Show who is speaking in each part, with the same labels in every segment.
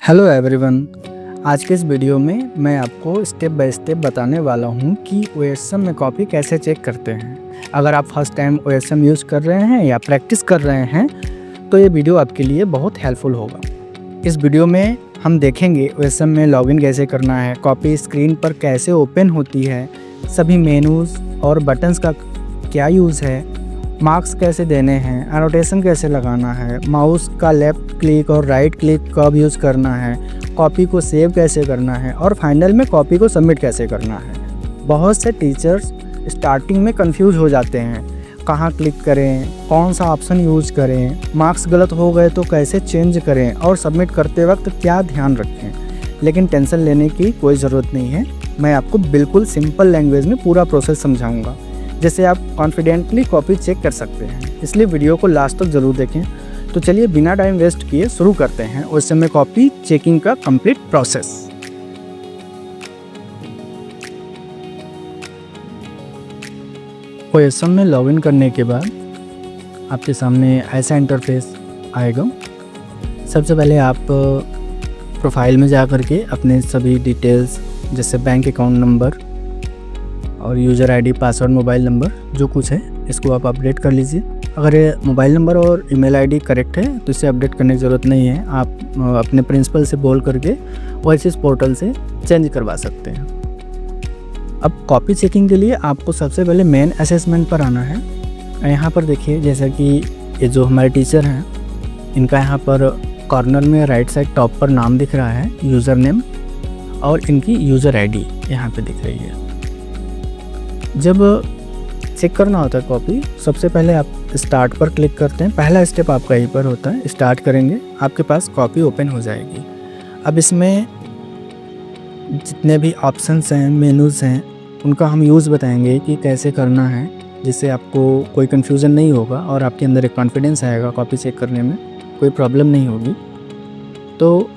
Speaker 1: Hello everyone. आज के इस वीडियो में मैं आपको स्टेप बाय स्टेप बताने वाला हूं कि ओएसएम में कॉपी कैसे चेक करते हैं। अगर आप फर्स्ट टाइम ओएसएम यूज़ कर रहे हैं या प्रैक्टिस कर रहे हैं तो ये वीडियो आपके लिए बहुत हेल्पफुल होगा। इस वीडियो में हम देखेंगे ओएसएम में लॉगिन कैसे करना है, कॉपी स्क्रीन पर कैसे ओपन होती है, सभी मेनूज़ और बटन्स का क्या यूज़ है, मार्क्स कैसे देने हैं, एनोटेशन कैसे लगाना है, माउस का लेफ़्ट क्लिक और राइट क्लिक कब यूज़ करना है, कॉपी को सेव कैसे करना है और फाइनल में कॉपी को सबमिट कैसे करना है। बहुत से टीचर्स स्टार्टिंग में कंफ्यूज हो जाते हैं, कहाँ क्लिक करें, कौन सा ऑप्शन यूज़ करें, मार्क्स गलत हो गए तो कैसे चेंज करें और सबमिट करते वक्त क्या ध्यान रखें। लेकिन टेंशन लेने की कोई ज़रूरत नहीं है, मैं आपको बिल्कुल सिंपल लैंग्वेज में पूरा प्रोसेस समझाऊंगा जिससे आप कॉन्फिडेंटली कॉपी चेक कर सकते हैं। इसलिए वीडियो को लास्ट तक ज़रूर देखें। तो चलिए बिना टाइम वेस्ट किए शुरू करते हैं ओएसएम में कॉपी चेकिंग का कंप्लीट प्रोसेस। ओएसएम में लॉगिन करने के बाद आपके सामने ऐसा इंटरफेस आएगा। सबसे पहले आप प्रोफाइल में जा कर के अपने सभी डिटेल्स जैसे बैंक अकाउंट नंबर और user ID, password, mobile number जो कुछ है इसको आप अपडेट कर लीजिए। अगर ये मोबाइल नंबर और ईमेल आईडी करेक्ट है तो इसे अपडेट करने की ज़रूरत नहीं है। आप अपने प्रिंसिपल से बोल करके ओएसिस पोर्टल से चेंज करवा सकते हैं। अब कॉपी चेकिंग के लिए आपको सबसे पहले मेन असेसमेंट पर आना है। यहाँ पर देखिए जैसा कि ये जो हमारे टीचर हैं इनका यहाँ पर कॉर्नर में राइट साइड टॉप पर नाम दिख रहा है, यूज़र नेम, और इनकी यूज़र आईडी यहाँ पे दिख रही है। जब चेक करना होता है कॉपी, सबसे पहले आप स्टार्ट पर क्लिक करते हैं। पहला स्टेप आपका यहीं पर होता है, स्टार्ट करेंगे, आपके पास कॉपी ओपन हो जाएगी। अब इसमें जितने भी ऑप्शंस हैं, मेनूज़ हैं, उनका हम यूज़ बताएंगे कि कैसे करना है, जिससे आपको कोई कन्फ्यूज़न नहीं होगा और आपके अंदर एक कॉन्फिडेंस आएगा कॉपी चेक करने में, कोई प्रॉब्लम नहीं होगी। तो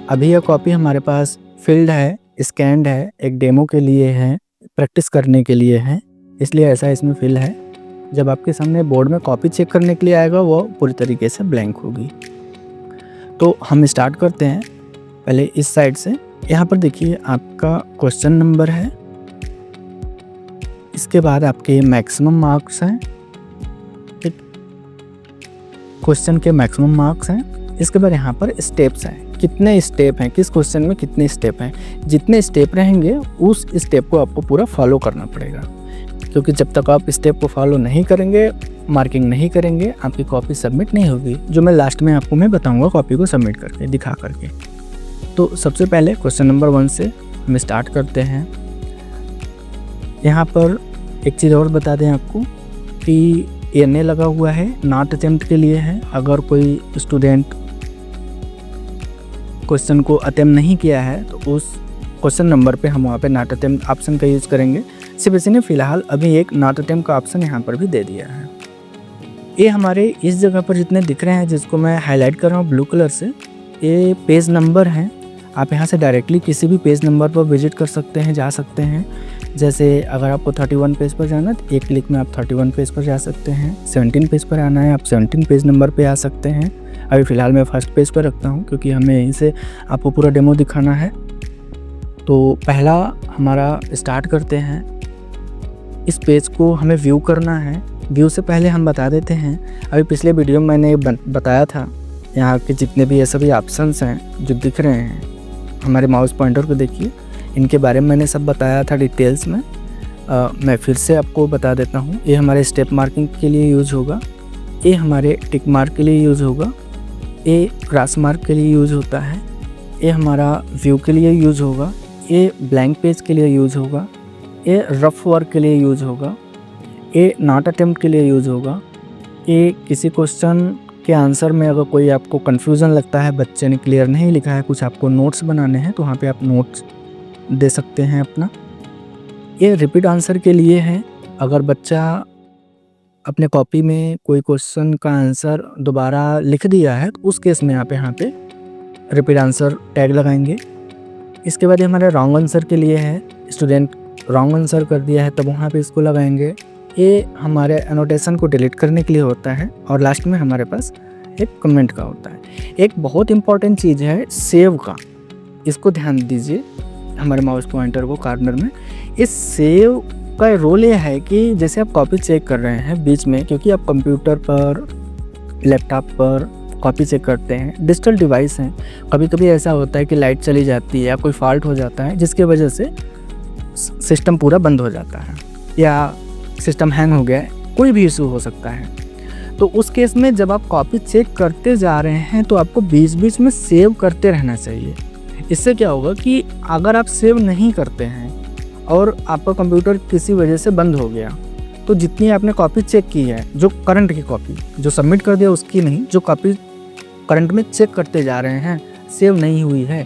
Speaker 1: अभी यह कॉपी हमारे पास फिल्ड है, स्कैन्ड है, एक डेमो के लिए है, प्रैक्टिस करने के लिए है, इसलिए ऐसा इसमें फिल है। जब आपके सामने बोर्ड में कॉपी चेक करने के लिए आएगा वो पूरी तरीके से ब्लैंक होगी। तो हम स्टार्ट करते हैं पहले इस साइड से। यहाँ पर देखिए आपका क्वेश्चन नंबर है, इसके बाद आपके मैक्सिमम मार्क्स हैं, एक क्वेश्चन के मैक्सिमम मार्क्स हैं। इसके बाद यहाँ पर स्टेप्स हैं, कितने स्टेप हैं, किस क्वेश्चन में कितने स्टेप हैं। जितने स्टेप रहेंगे उस स्टेप को आपको पूरा फॉलो करना पड़ेगा, क्योंकि जब तक आप स्टेप को फॉलो नहीं करेंगे, मार्किंग नहीं करेंगे, आपकी कॉपी सबमिट नहीं होगी, जो मैं लास्ट में आपको बताऊंगा कॉपी को सबमिट करके दिखा करके। तो सबसे पहले क्वेश्चन नंबर 1 से हम स्टार्ट करते हैं। यहाँ पर एक चीज़ और बता दें आपको कि एनए लगा हुआ है, नॉट अटेम्प्ट के लिए है। अगर कोई स्टूडेंट क्वेश्चन को अटेम्प्ट नहीं किया है तो उस क्वेश्चन नंबर पे हम वहाँ पे नॉट अटेम्प्ट ऑप्शन का यूज़ करेंगे। सिर्फ इसी ने फ़िलहाल अभी एक नॉट अटेम्प्ट का ऑप्शन यहाँ पर भी दे दिया है। ये हमारे इस जगह पर जितने दिख रहे हैं, जिसको मैं हाईलाइट कर रहा हूँ ब्लू कलर से, ये पेज नंबर हैं। आप यहाँ से डायरेक्टली किसी भी पेज नंबर पर विजिट कर सकते हैं, जा सकते हैं। जैसे अगर आपको 31 पेज पर जाना है तो एक क्लिक में आप 31 पेज पर जा सकते हैं। 17 पेज पर आना है, आप 17 पेज नंबर पर आ सकते हैं। अभी फ़िलहाल मैं फर्स्ट पेज पर रखता हूँ क्योंकि हमें यहीं से आपको पूरा डेमो दिखाना है। तो पहला हमारा स्टार्ट करते हैं। इस पेज को हमें व्यू करना है। व्यू से पहले हम बता देते हैं, अभी पिछले वीडियो में मैंने बताया था यहाँ के जितने भी ये सभी ऑप्शंस हैं जो दिख रहे हैं, हमारे माउस पॉइंटर को देखिए, इनके बारे में मैंने सब बताया था डिटेल्स में। मैं फिर से आपको बता देता हूँ। ये हमारे स्टेप मार्किंग के लिए यूज़ होगा, ये हमारे टिक मार्क के लिए यूज़ होगा, ये क्रॉस मार्क के लिए यूज़ होता है, ये हमारा व्यू के लिए यूज़ होगा, ये ब्लैंक पेज के लिए यूज़ होगा, ये रफ वर्क के लिए यूज़ होगा, ये नॉट अटेम्प्ट के लिए यूज़ होगा, ये किसी क्वेश्चन के आंसर में अगर कोई आपको कन्फ्यूज़न लगता है, बच्चे ने क्लियर नहीं लिखा है, कुछ आपको नोट्स बनाने हैं तो वहाँ पे आप नोट्स दे सकते हैं अपना। ये रिपीट आंसर के लिए है, अगर बच्चा अपने कॉपी में कोई क्वेश्चन का आंसर दोबारा लिख दिया है तो उस केस में आप यहाँ पे रिपीट आंसर टैग लगाएंगे। इसके बाद ये हमारे रॉन्ग आंसर के लिए है, स्टूडेंट रॉन्ग आंसर कर दिया है तब वहाँ पे इसको लगाएंगे। ये हमारे एनोटेशन को डिलीट करने के लिए होता है और लास्ट में हमारे पास एक कमेंट का होता है। एक बहुत इम्पॉर्टेंट चीज़ है सेव का, इसको ध्यान दीजिए हमारे माउस पॉइंटर को कॉर्नर में। इस सेव का रोल ये है कि जैसे आप कॉपी चेक कर रहे हैं बीच में, क्योंकि आप कंप्यूटर पर, लैपटॉप पर कॉपी चेक करते हैं, डिजिटल डिवाइस हैं, कभी कभी ऐसा होता है कि लाइट चली जाती है या कोई फॉल्ट हो जाता है जिसकी वजह से सिस्टम पूरा बंद हो जाता है या सिस्टम हैंग हो गया है, कोई भी इशू हो सकता है। तो उस केस में जब आप कॉपी चेक करते जा रहे हैं तो आपको बीच बीच में सेव करते रहना चाहिए। इससे क्या होगा कि अगर आप सेव नहीं करते हैं और आपका कंप्यूटर किसी वजह से बंद हो गया, तो जितनी आपने कॉपी चेक की है, जो करंट की कॉपी जो सबमिट कर दिया उसकी नहीं, जो कॉपी करंट में चेक करते जा रहे हैं, सेव नहीं हुई है,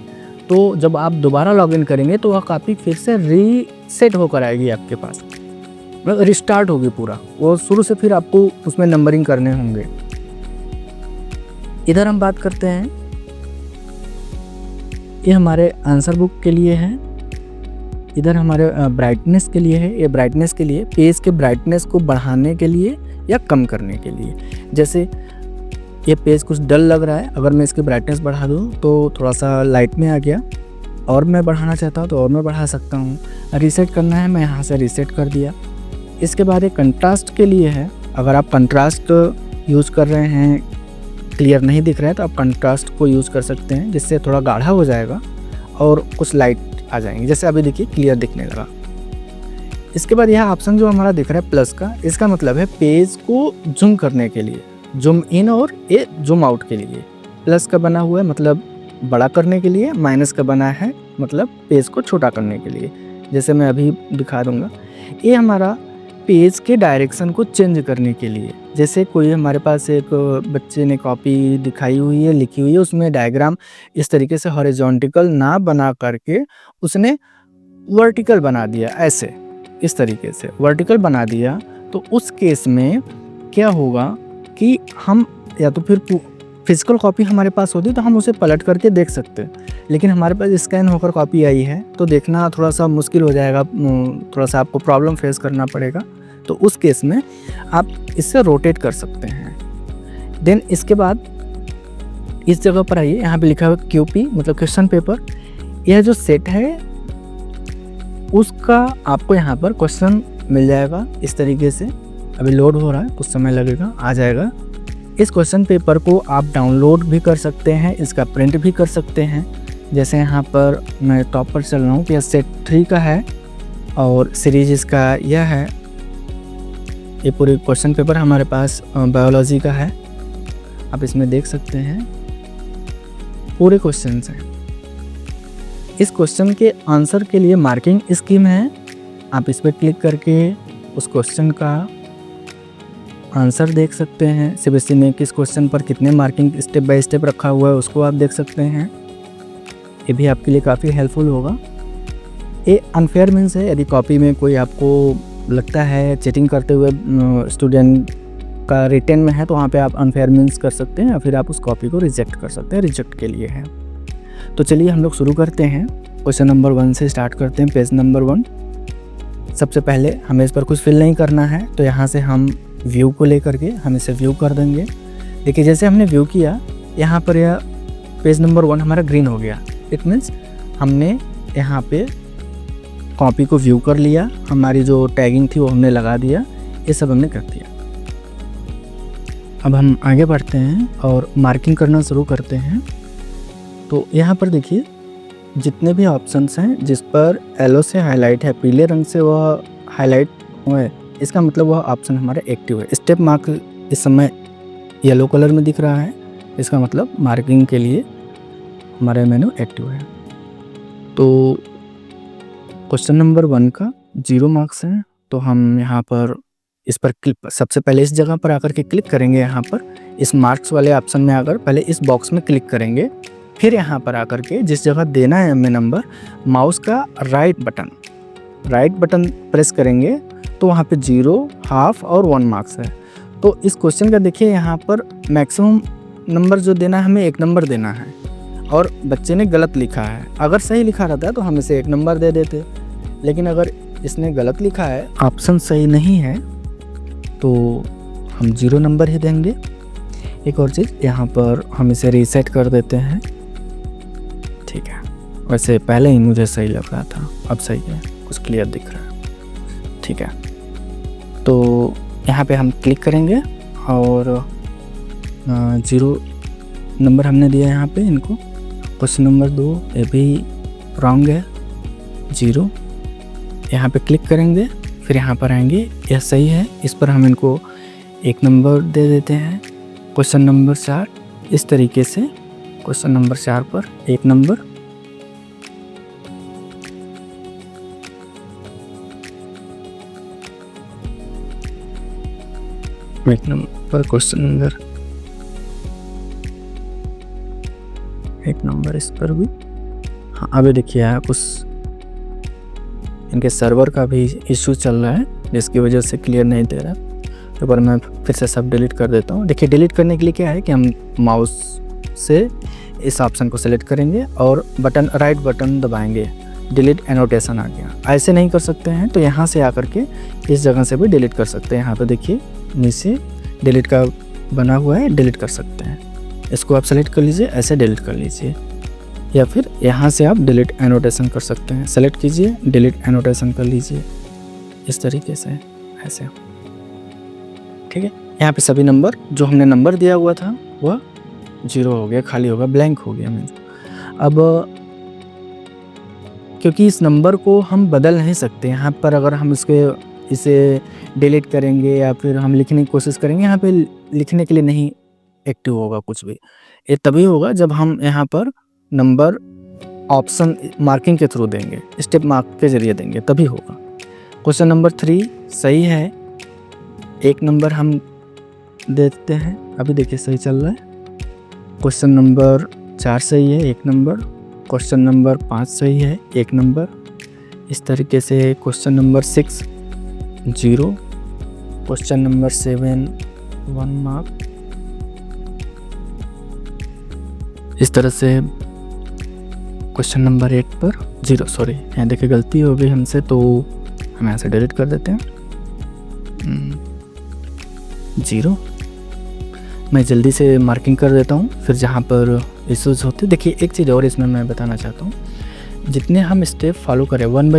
Speaker 1: तो जब आप दोबारा लॉगिन करेंगे तो वह कॉपी फिर से रीसेट होकर आएगी आपके पास, मतलब रिस्टार्ट होगी पूरा, वो शुरू से फिर आपको उसमें नंबरिंग करने होंगे। इधर हम बात करते हैं, ये हमारे आंसर बुक के लिए है, इधर हमारे ब्राइटनेस के लिए है। ये ब्राइटनेस के लिए पेज के ब्राइटनेस को बढ़ाने के लिए या कम करने के लिए। जैसे ये पेज कुछ डल लग रहा है, अगर मैं इसकी ब्राइटनेस बढ़ा दूँ तो थोड़ा सा लाइट में आ गया, और मैं बढ़ाना चाहता हूँ तो और मैं बढ़ा सकता हूँ। रीसेट करना है, मैं यहाँ से रीसेट कर दिया। इसके बाद ये कंट्रास्ट के लिए है, अगर आप कंट्रास्ट यूज़ कर रहे हैं, क्लियर नहीं दिख रहा है, तो आप कंट्रास्ट को यूज़ कर सकते हैं, जिससे थोड़ा गाढ़ा हो जाएगा और कुछ लाइट आ जाएंगे। जैसे अभी देखिए क्लियर दिखने लगा। इसके बाद यह ऑप्शन जो हमारा दिख रहा है प्लस का, इसका मतलब है पेज को जूम करने के लिए, जूम इन और ये जूम आउट के लिए। प्लस का बना हुआ है मतलब बड़ा करने के लिए, माइनस का बना है मतलब पेज को छोटा करने के लिए। जैसे मैं अभी दिखा दूंगा, ये हमारा पेज के डायरेक्शन को चेंज करने के लिए। जैसे कोई हमारे पास एक बच्चे ने कॉपी दिखाई हुई है, लिखी हुई है, उसमें डायग्राम इस तरीके से हॉरिजॉन्टल ना बना करके उसने वर्टिकल बना दिया, ऐसे इस तरीके से वर्टिकल बना दिया, तो उस केस में क्या होगा कि हम या तो फिर फिजिकल कॉपी हमारे पास होती तो हम उसे पलट करके देख सकते, लेकिन हमारे पास स्कैन होकर कॉपी आई है तो देखना थोड़ा सा मुश्किल हो जाएगा, थोड़ा सा आपको प्रॉब्लम फेस करना पड़ेगा। तो उस केस में आप इससे रोटेट कर सकते हैं। देन इसके बाद इस जगह पर आइए, यहाँ पे लिखा हुआ QP मतलब क्वेश्चन पेपर। यह जो सेट है उसका आपको यहाँ पर क्वेश्चन मिल जाएगा इस तरीके से। अभी लोड हो रहा है, कुछ समय लगेगा, आ जाएगा। इस क्वेश्चन पेपर को आप डाउनलोड भी कर सकते हैं, इसका प्रिंट भी कर सकते हैं। जैसे यहाँ पर मैं टॉप पर चल रहा हूँ, यह सेट 3 का है और सीरीज इसका यह है। ये पूरे क्वेश्चन पेपर हमारे पास बायोलॉजी का है, आप इसमें देख सकते हैं पूरे क्वेश्चंस हैं। इस क्वेश्चन के आंसर के लिए मार्किंग स्कीम है, आप इस पर क्लिक करके उस क्वेश्चन का आंसर देख सकते हैं। CBSE ने किस क्वेश्चन पर कितने मार्किंग स्टेप बाय स्टेप रखा हुआ है उसको आप देख सकते हैं, ये भी आपके लिए काफ़ी हेल्पफुल होगा। ये अनफेयर मीन्स है, यदि कॉपी में कोई आपको लगता है चीटिंग करते हुए स्टूडेंट का रिटर्न में है, तो वहाँ पे आप अनफेयर मीन्स कर सकते हैं या फिर आप उस कॉपी को रिजेक्ट कर सकते हैं, रिजेक्ट के लिए है। तो चलिए हम लोग शुरू करते हैं, क्वेश्चन नंबर 1 से स्टार्ट करते हैं। पेज नंबर 1, सबसे पहले हमें इस पर कुछ फिल नहीं करना है, तो यहाँ से हम व्यू को लेकर के हम इसे व्यू कर देंगे। देखिए जैसे हमने व्यू किया, यहाँ पर यह पेज नंबर 1 हमारा ग्रीन हो गया। इट मीन्स हमने यहाँ पे कॉपी को व्यू कर लिया, हमारी जो टैगिंग थी वो हमने लगा दिया, ये सब हमने कर दिया। अब हम आगे बढ़ते हैं और मार्किंग करना शुरू करते हैं। तो यहाँ पर देखिए जितने भी ऑप्शंस हैं जिस पर येलो से हाईलाइट है, पीले रंग से वह हाईलाइट हुआ है, इसका मतलब वह ऑप्शन हमारा एक्टिव है। स्टेप मार्क इस समय येलो कलर में दिख रहा है, इसका मतलब मार्किंग के लिए हमारा मेनू एक्टिव है। तो क्वेश्चन नंबर 1 का 0 मार्क्स है, तो हम यहाँ पर इस पर क्लिक, सबसे पहले इस जगह पर आकर के क्लिक करेंगे। यहाँ पर इस मार्क्स वाले ऑप्शन में आकर पहले इस बॉक्स में क्लिक करेंगे, फिर यहाँ पर आकर के जिस जगह देना है हमें नंबर, माउस का राइट बटन प्रेस करेंगे तो वहाँ पे 0, हाफ और 1 मार्क्स है। तो इस क्वेश्चन का देखिए यहाँ पर मैक्सिमम नंबर जो देना है हमें 1 नंबर देना है, और बच्चे ने गलत लिखा है। अगर सही लिखा रहता है तो हम इसे 1 नंबर दे देते, लेकिन अगर इसने गलत लिखा है, ऑप्शन सही नहीं है, तो हम 0 नंबर ही देंगे। एक और चीज़, यहाँ पर हम इसे रीसेट कर देते हैं। ठीक है, वैसे पहले ही मुझे सही लग रहा था, अब सही है, कुछ क्लियर दिख रहा है। ठीक है, तो यहाँ पे हम क्लिक करेंगे और 0 नंबर हमने दिया यहाँ पे इनको। क्वेश्चन नंबर 2 ये भी रॉन्ग है, 0। यहाँ पे क्लिक करेंगे, फिर यहाँ पर आएंगे, यह सही है, इस पर हम इनको 1 नंबर दे देते हैं। क्वेश्चन नंबर 4 इस तरीके से, क्वेश्चन नंबर 4 पर 1 नंबर। क्वेश्चन नंबर 1 नंबर इस पर भी। हाँ, अभी देखिए यहाँ कुछ इनके सर्वर का भी इशू चल रहा है, जिसकी वजह से क्लियर नहीं दे रहा। तो पर मैं फिर से सब डिलीट कर देता हूँ। देखिए, डिलीट करने के लिए क्या है कि हम माउस से इस ऑप्शन को सेलेक्ट करेंगे और बटन, राइट बटन दबाएंगे, डिलीट एनोटेशन आ गया। ऐसे नहीं कर सकते हैं तो यहाँ से आकर के इस जगह से भी डिलीट कर सकते हैं। यहाँ पे देखिए नीचे डिलीट का बना हुआ है, डिलीट कर सकते हैं। इसको आप सेलेक्ट कर लीजिए, ऐसे डिलीट कर लीजिए, या फिर यहाँ से आप डिलीट एनोटेशन कर सकते हैं। सेलेक्ट कीजिए, डिलीट एनोटेशन कर लीजिए, इस तरीके से, ऐसे। ठीक है, यहाँ पे सभी नंबर जो हमने नंबर दिया हुआ था वह 0 हो गया, खाली होगा, ब्लैंक हो गया मीन्स। अब क्योंकि इस नंबर को हम बदल नहीं सकते, यहाँ पर अगर हम इसे डिलीट करेंगे या फिर हम लिखने की कोशिश करेंगे, यहाँ पे लिखने के लिए नहीं एक्टिव होगा कुछ भी। ये तभी होगा जब हम यहाँ पर नंबर ऑप्शन मार्किंग के थ्रू देंगे, स्टेप मार्क के जरिए देंगे, तभी होगा। क्वेश्चन नंबर 3 सही है, 1 नंबर हम देते हैं। अभी देखिए सही चल रहा है। क्वेश्चन नंबर 4 सही है, 1 नंबर। क्वेश्चन नंबर 5 सही है, 1 नंबर। इस तरीके से question number 6 0, question number 7 1 mark. इस तरह से क्वेश्चन नंबर 8 पर 0, सॉरी यहाँ देखिए गलती हो गई हमसे, तो हम यहाँ से डिलीट कर देते हैं। 0 मैं जल्दी से मार्किंग कर देता हूँ, फिर जहाँ पर इश्यूज होते। देखिए एक चीज़ और इसमें मैं बताना चाहता हूँ, जितने हम स्टेप फॉलो करें 1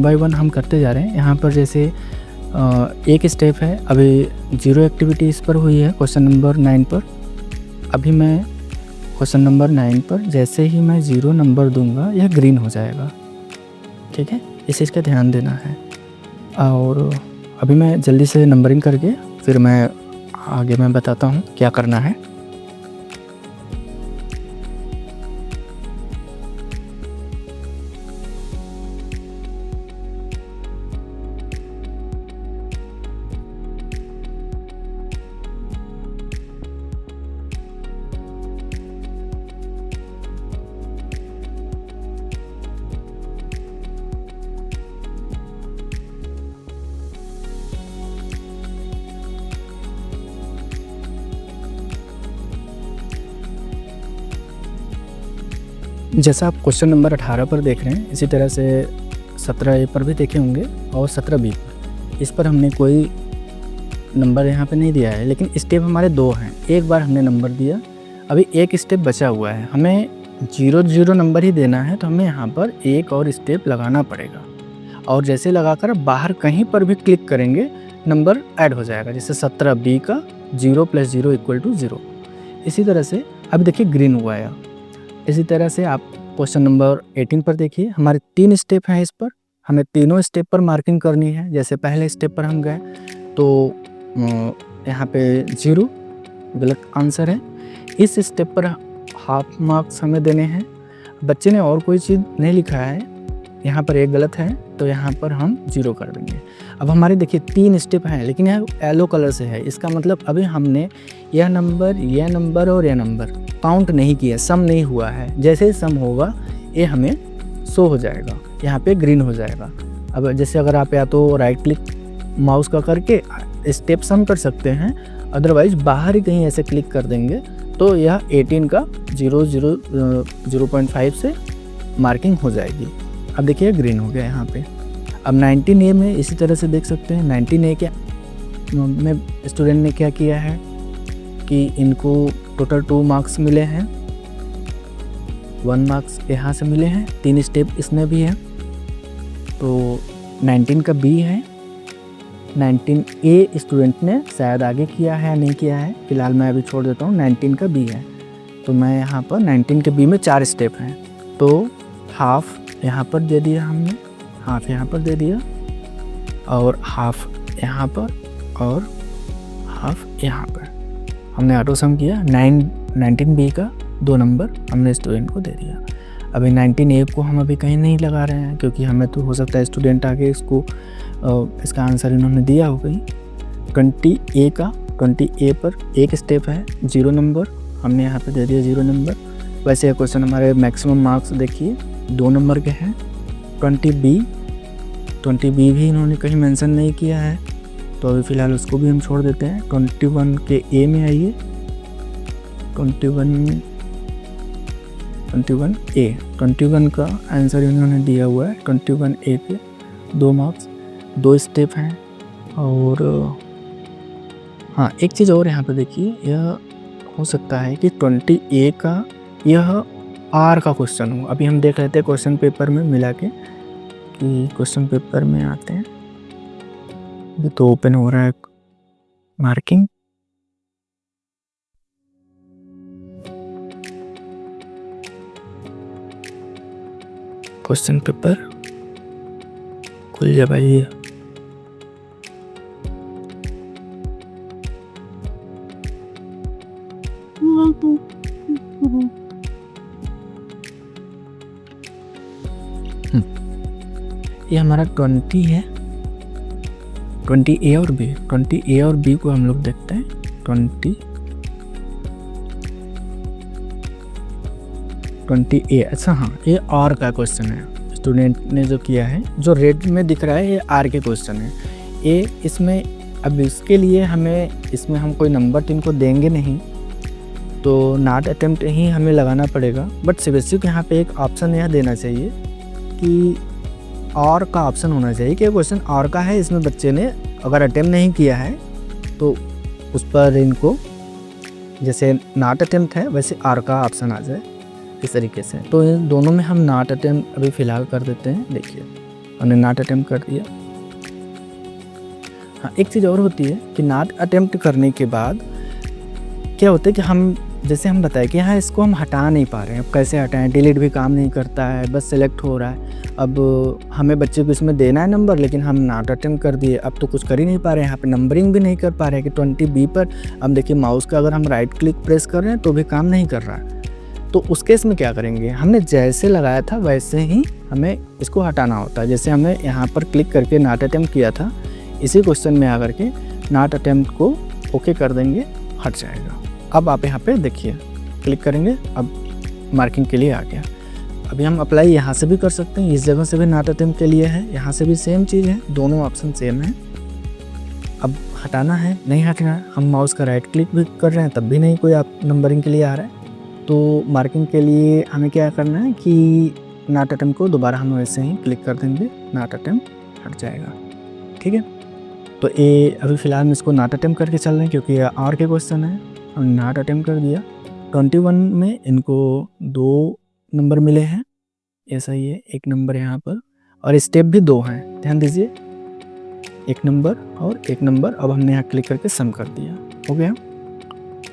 Speaker 1: बाय 1 हम करते जा रहे हैं। यहाँ पर जैसे एक स्टेप है, अभी 0 एक्टिविटी इस पर हुई है क्वेश्चन नंबर 9 पर। अभी मैं क्वेश्चन नंबर 9 पर जैसे ही मैं 0 नंबर दूंगा, यह ग्रीन हो जाएगा। ठीक है, इस चीज़ का ध्यान देना है। और अभी मैं जल्दी से नंबरिंग करके फिर मैं आगे मैं बताता हूँ क्या करना है। जैसा आप क्वेश्चन नंबर 18 पर देख रहे हैं, इसी तरह से 17A पर भी देखे होंगे और 17B पर। इस पर हमने कोई नंबर यहाँ पे नहीं दिया है, लेकिन स्टेप हमारे 2 हैं। एक बार हमने नंबर दिया, अभी एक स्टेप बचा हुआ है, हमें 0 नंबर ही देना है, तो हमें यहाँ पर एक और स्टेप लगाना पड़ेगा। और जैसे लगाकर बाहर कहीं पर भी क्लिक करेंगे, नंबर ऐड हो जाएगा। जैसे 17B का 0 + 0 = 0। इसी तरह से अब देखिए ग्रीन हुआ है। इसी तरह से आप क्वेश्चन नंबर 18 पर देखिए, हमारे 3 स्टेप हैं इस पर, हमें तीनों स्टेप पर मार्किंग करनी है। जैसे पहले स्टेप पर हम गए तो यहाँ पे 0 गलत आंसर है। इस स्टेप पर हाफ मार्क्स हमें देने हैं। बच्चे ने और कोई चीज़ नहीं लिखा है, यहाँ पर एक गलत है, तो यहाँ पर हम 0 कर देंगे। अब हमारे देखिए 3 स्टेप हैं, लेकिन यह येलो कलर से है। इसका मतलब अभी हमने यह नंबर और यह नंबर काउंट नहीं किया, सम नहीं हुआ है। जैसे सम होगा ये हमें शो हो जाएगा, यहाँ पे ग्रीन हो जाएगा। अब जैसे अगर आप या तो राइट क्लिक माउस का करके स्टेप सम कर सकते हैं, अदरवाइज बाहर ही कहीं ऐसे क्लिक कर देंगे तो यह 18 का 0.5 से मार्किंग हो जाएगी। अब देखिए ग्रीन हो गया यहाँ पे। अब 19A में इसी तरह से देख सकते हैं। 19A में स्टूडेंट ने क्या किया है, कि इनको टोटल 2 मार्क्स मिले हैं, 1 मार्क्स यहाँ से मिले हैं, 3 स्टेप इसमें भी है। तो 19 का बी है, 19 ए स्टूडेंट ने शायद आगे किया है या नहीं किया है, फिलहाल मैं अभी छोड़ देता हूँ। 19 का बी है, तो मैं यहाँ पर 19 के बी में 4 स्टेप हैं, तो हाफ यहाँ पर दे दिया हमने, हाफ यहाँ पर दे दिया, और हाफ यहाँ पर, और हाफ यहाँ पर। हमने ऑटो सम किया, 19 बी का 2 नंबर हमने स्टूडेंट को दे दिया। अभी 19 ए को हम अभी कहीं नहीं लगा रहे हैं, क्योंकि हमें तो हो सकता है स्टूडेंट आगे इसको इसका आंसर इन्होंने दिया हो कहीं। 20 ए पर एक स्टेप है, 0 नंबर हमने यहाँ पे दे दिया, 0 नंबर। वैसे क्वेश्चन हमारे मैक्सिमम मार्क्स देखिए 2 नंबर के हैं। 20 बी भी इन्होंने कहीं मेंशन नहीं किया है, तो अभी फ़िलहाल उसको भी हम छोड़ देते हैं। 21 के ए में आइए, 21 का आंसर इन्होंने दिया हुआ है। 21 ए पे 2 मार्क्स, 2 स्टेप हैं। और हाँ, एक चीज़ और यहाँ पे देखिए, यह हो सकता है कि 20 ए का यह आर का क्वेश्चन हो। अभी हम देख लेते हैं क्वेश्चन पेपर में मिला के, कि क्वेश्चन पेपर में आते हैं। अभी तो ओपन हो रहा है मार्किंग। क्वेश्चन पेपर खुल जा भाई। ये हमारा 20 है, 20 ए और बी। 20 ए और बी को हम लोग देखते हैं। 20 ए, अच्छा हाँ, ये आर का क्वेश्चन है। स्टूडेंट ने जो किया है, जो रेड में दिख रहा है, ये आर के क्वेश्चन है। ए इसमें, अब इसके लिए हमें, इसमें हम कोई नंबर तो इनको देंगे नहीं, तो नॉट अटेम्प्ट ही हमें लगाना पड़ेगा। बट सीबीएसई को यहाँ पे एक ऑप्शन यह देना चाहिए कि और का ऑप्शन होना चाहिए कि क्वेश्चन और का है, इसमें बच्चे ने अगर अटेम्प्ट नहीं किया है तो उस पर इनको, जैसे नॉट अटेम्प्ट है वैसे आर का ऑप्शन आ जाए, इस तरीके से। तो इन दोनों में हम नॉट अटेम्प्ट अभी फ़िलहाल कर देते हैं। देखिए हमने नॉट अटेम्प्ट कर दिया। हाँ, एक चीज़ और होती है कि नॉट अटेम्प्ट करने के बाद क्या होता है कि हम, जैसे हम बताएं कि यहाँ इसको हम हटा नहीं पा रहे हैं, अब कैसे हटाएं, डिलीट भी काम नहीं करता है, बस सेलेक्ट हो रहा है। अब हमें बच्चे को इसमें देना है नंबर, लेकिन हम नॉट अटेम्प्ट कर दिए, अब तो कुछ कर ही नहीं पा रहे हैं। यहाँ पे नंबरिंग भी नहीं कर पा रहे हैं कि 20 बी पर अब देखिए माउस का अगर हम राइट क्लिक प्रेस कर रहे हैं तो भी काम नहीं कर रहा है। तो उस केस में क्या करेंगे, हमने जैसे लगाया था वैसे ही हमें इसको हटाना होता है। जैसे हमने यहाँ पर क्लिक करके नॉट अटेम्प्ट किया था, इसी क्वेश्चन में आकर के नॉट अटेम्प्ट को ओके कर देंगे, हट जाएगा। अब आप यहाँ पे देखिए क्लिक करेंगे, अब मार्किंग के लिए आ गया। अभी हम अप्लाई यहाँ से भी कर सकते हैं, इस जगह से भी नॉट अटेम्प्ट के लिए है, यहाँ से भी सेम चीज़ है, दोनों ऑप्शन सेम है। अब हटाना है, नहीं हटना है, हम माउस का राइट क्लिक भी कर रहे हैं तब भी नहीं कोई आप नंबरिंग के लिए आ रहा है। तो मार्किंग के लिए हमें क्या करना है कि नॉट अटेम्प्ट को दोबारा हम वैसे ही क्लिक कर देंगे, नॉट अटेम्प्ट हट जाएगा। ठीक है, तो ये अभी फ़िलहाल हम इसको नॉट अटेम्प्ट करके चल रहे हैं क्योंकि आर के क्वेश्चन है, हमने नॉट अटेम्प्ट कर दिया। 21 में इनको 2 नंबर मिले हैं, ऐसा ही है, 1 नंबर यहाँ पर, और स्टेप भी 2 हैं, ध्यान दीजिए, 1 नंबर और 1 नंबर। अब हमने यहाँ क्लिक करके सम कर दिया, हो गया।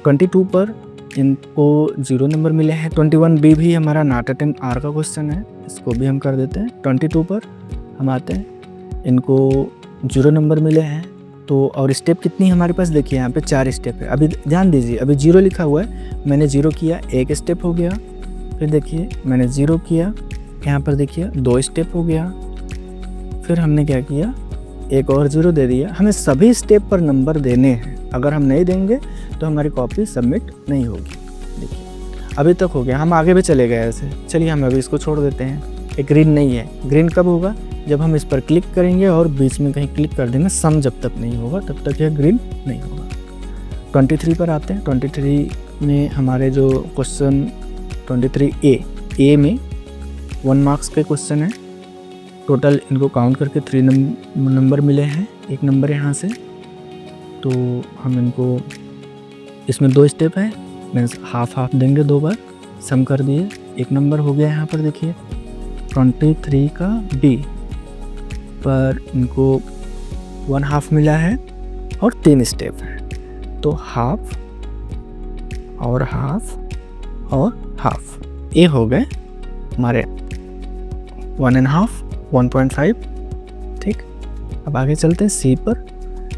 Speaker 1: 22 पर इनको 0 नंबर मिले हैं। 21 बी भी हमारा नॉट अटेम्प्ट आर का क्वेश्चन है, इसको भी हम कर देते हैं। 22 पर हम आते हैं, इनको 0 नंबर मिले हैं। तो और स्टेप कितनी हमारे पास देखिए, यहाँ पे 4 स्टेप है। अभी ध्यान दीजिए, अभी 0 लिखा हुआ है, मैंने 0 किया, 1 स्टेप हो गया। फिर देखिए मैंने 0 किया, यहाँ पर देखिए 2 स्टेप हो गया। फिर हमने क्या किया, एक और 0 दे दिया। हमें सभी स्टेप पर नंबर देने हैं, अगर हम नहीं देंगे तो हमारी कॉपी सबमिट नहीं होगी। देखिए अभी तक हो गया, हम आगे भी चले गए ऐसे। चलिए हम अभी इसको छोड़ देते हैं। एक ग्रीन नहीं है, ग्रीन कब होगा, जब हम इस पर क्लिक करेंगे और बीच में कहीं क्लिक कर देंगे, सम जब तक नहीं होगा तब तक यह ग्रीन नहीं होगा। 23 पर आते हैं। 23 में हमारे जो क्वेश्चन 23 ए में 1 मार्क्स के क्वेश्चन है। टोटल इनको काउंट करके 3 नंबर मिले हैं, 1 नंबर यहाँ से। तो हम इनको इसमें 2 स्टेप है, मीन्स हाफ हाफ देंगे 2 बार, सम कर दिए, 1 नंबर हो गया। यहाँ पर देखिए 23 का B पर इनको 1/2 मिला है और 3 स्टेप है, तो हाफ और हाफ और हाफ, ये हो गए हमारे 1.5 1.5। ठीक, अब आगे चलते हैं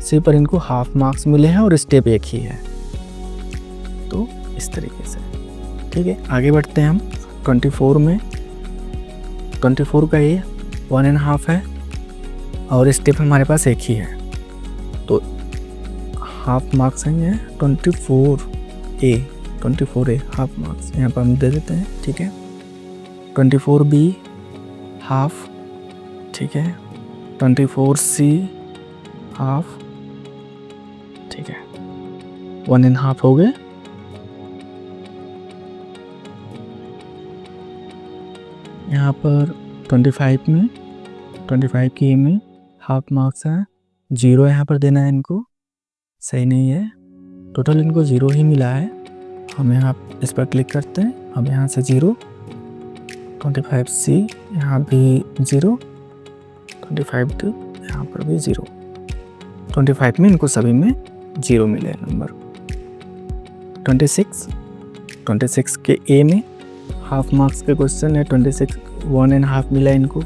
Speaker 1: सी पर इनको हाफ मार्क्स मिले हैं और स्टेप एक ही है, तो इस तरीके से। ठीक है, आगे बढ़ते हैं हम 24 में। 24 का ये 1.5 है और स्टेप हमारे पास एक ही है, तो हाफ मार्क्स हैं ये 24A हाफ मार्क्स यहाँ पर हम दे देते हैं। ठीक है, 24B हाफ, ठीक है, 24C हाफ, ठीक है, 1.5 हो गए। यहाँ पर 25 में 25 की में हाफ मार्क्स है, 0 यहाँ पर देना है इनको, सही नहीं है, टोटल इनको 0 ही मिला है। हम यहाँ इस पर क्लिक करते हैं, अब यहाँ से 0, 25C यहाँ भी 0, 25D यहाँ पर भी 0, 25 में इनको सभी में 0 मिले नंबर। 26 के A में हाफ मार्क्स के क्वेश्चन है, 26 1.5 मिला इनको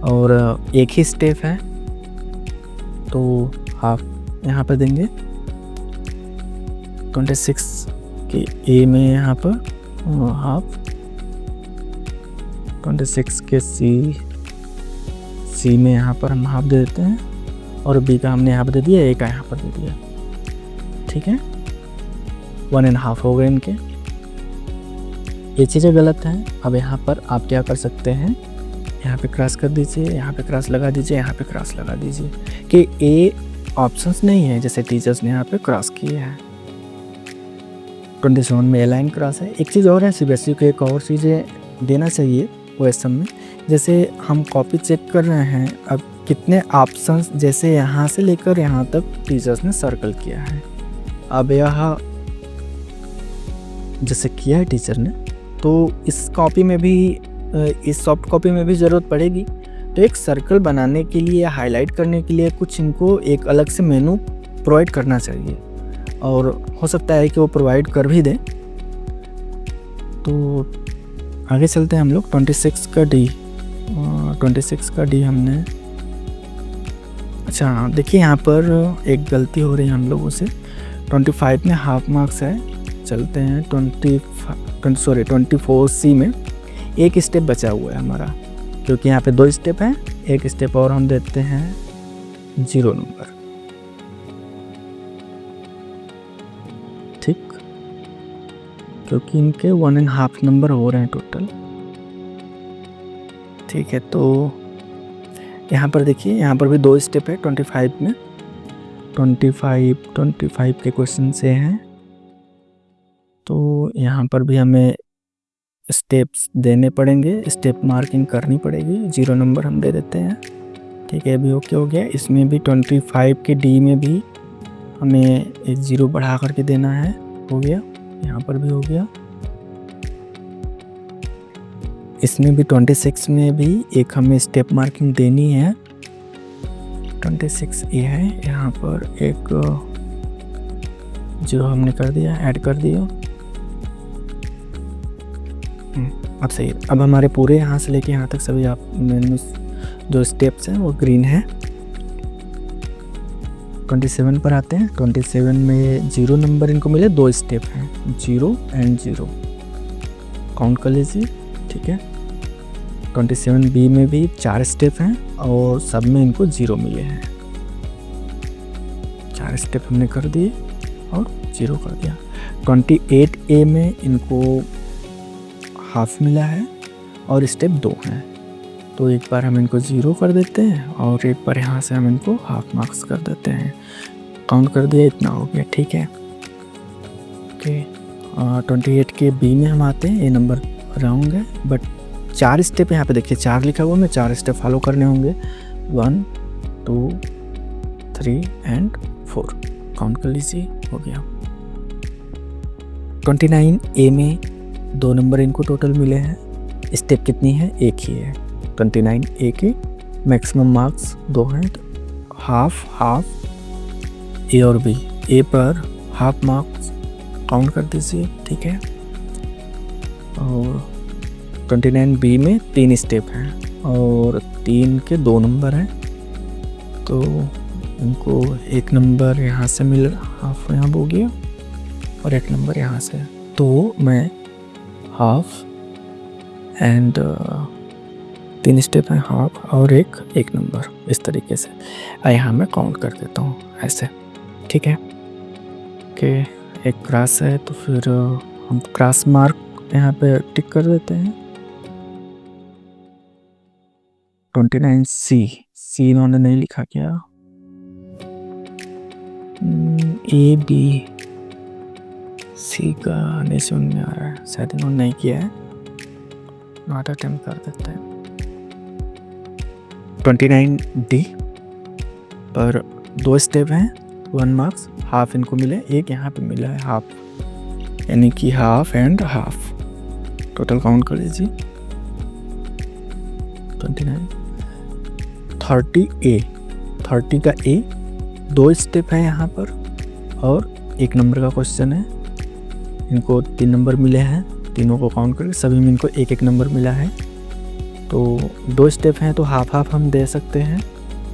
Speaker 1: और एक ही स्टेप है, तो हाफ यहाँ पर देंगे। 26 के A में यहाँ पर हाफ, 26 के C में यहाँ पर हम हाफ दे देते हैं और B का हमने यहाँ पर दे दिया, A का यहाँ पर दे दिया। ठीक है, 1.5 हो गए इनके। ये चीज़ें गलत हैं। अब यहाँ पर आप क्या कर सकते हैं, यहाँ पे क्रॉस कर दीजिए, यहाँ पे क्रॉस लगा दीजिए, यहाँ पे क्रॉस लगा दीजिए कि ए ऑप्शंस नहीं है जैसे टीचर्स ने यहाँ पे क्रॉस किए हैं। 27 में ए लाइन क्रॉस है। एक चीज़ और है, CBSE को एक और चीज़ें देना चाहिए OSM में, जैसे हम कॉपी चेक कर रहे हैं, अब कितने ऑप्शंस जैसे यहाँ से लेकर यहाँ तक टीचर्स ने सर्कल किया है। अब यहाँ जैसे किया है टीचर ने, तो इस कॉपी में भी, इस सॉफ्ट कॉपी में भी ज़रूरत पड़ेगी, तो एक सर्कल बनाने के लिए, हाईलाइट करने के लिए कुछ इनको एक अलग से मेनू प्रोवाइड करना चाहिए और हो सकता है कि वो प्रोवाइड कर भी दें। तो आगे चलते हैं हम लोग 26 का डी हमने, अच्छा देखिए यहाँ पर एक गलती हो रही है हम लोगों से। 25 में हाफ मार्क्स है, चलते हैं 24C में एक स्टेप बचा हुआ है हमारा, क्योंकि यहाँ पे 2 स्टेप हैं, एक स्टेप और हम देते हैं 0 नंबर। ठीक, क्योंकि इनके 1.5 नंबर हो रहे हैं टोटल। ठीक है, तो यहाँ पर देखिए, यहाँ पर भी 2 स्टेप है 25 में। 25 के क्वेश्चन से हैं, तो यहाँ पर भी हमें स्टेप्स देने पड़ेंगे, स्टेप मार्किंग करनी पड़ेगी, 0 नंबर हम दे देते हैं। ठीक है, अभी ओके हो गया। इसमें भी 25 के डी में भी हमें एक 0 बढ़ा करके देना है, हो गया। यहाँ पर भी हो गया। इसमें भी 26 में भी एक हमें स्टेप मार्किंग देनी है। 26 ये है, यहाँ पर एक 0 हमने कर दिया, ऐड कर दिया। अब सही है। अब हमारे पूरे यहाँ से लेके यहाँ तक सभी आप जो स्टेप्स हैं वो ग्रीन है। 27 पर आते हैं। 27 में 0 नंबर इनको मिले, 2 स्टेप हैं, 0 एंड 0 काउंट कर लीजिए। ठीक है, 27B में भी 4 स्टेप हैं और सब में इनको 0 मिले हैं। 4 स्टेप हमने कर दिए और 0 कर दिया। 28A में इनको हाफ मिला है और स्टेप 2 हैं, तो एक बार हम इनको 0 कर देते हैं और एक बार यहाँ से हम इनको हाफ मार्क्स कर देते हैं। काउंट कर दिया, इतना हो गया। ठीक है, ओके। 28 के B में हम आते हैं, ये नंबर राउंड है, बट 4 स्टेप यहाँ पे देखिए, 4 लिखा हुआ में 4 स्टेप फॉलो करने होंगे। 1 2 3 एंड 4 काउंट कर लीजिए, हो गया। 29 ए में 2 नंबर इनको टोटल मिले हैं। स्टेप कितनी है? एक ही है। 29 ए के मैक्सिमम मार्क्स 2 हैं, तो हाफ ए और बी। ए पर हाफ मार्क्स काउंट कर दीजिए, ठीक है। और 29 बी में 3 स्टेप हैं और 3 के 2 नंबर हैं, तो इनको 1 नंबर यहाँ से मिल हाफ यहाँ हो गया और 1 नंबर यहाँ से। तो मैं हाफ एंड 3 स्टेप हैं, हाफ और एक नंबर, इस तरीके से यहाँ मैं काउंट कर देता हूँ ऐसे, ठीक है। कि एक क्रॉस है तो फिर हम क्रॉस मार्क यहाँ पे टिक कर देते हैं। 29 सी इन्होंने नहीं लिखा क्या? ए बी सी का नहीं समझ में आ रहा है, शायद इन्होंने नहीं किया है, नॉट अटेम्प्ट कर देते हैं। 29 डी पर 2 स्टेप हैं, 1 मार्क्स, हाफ इनको मिले, एक यहाँ पे मिला है हाफ, यानी कि half and half total count कर लीजिए। 29 30 ए, 30 का ए 2 स्टेप है यहाँ पर और 1 नंबर का क्वेश्चन है। इनको 3 नंबर मिले हैं, तीनों को काउंट करके सभी में इनको 1 नंबर मिला है। तो 2 स्टेप हैं तो हाफ हम दे सकते हैं,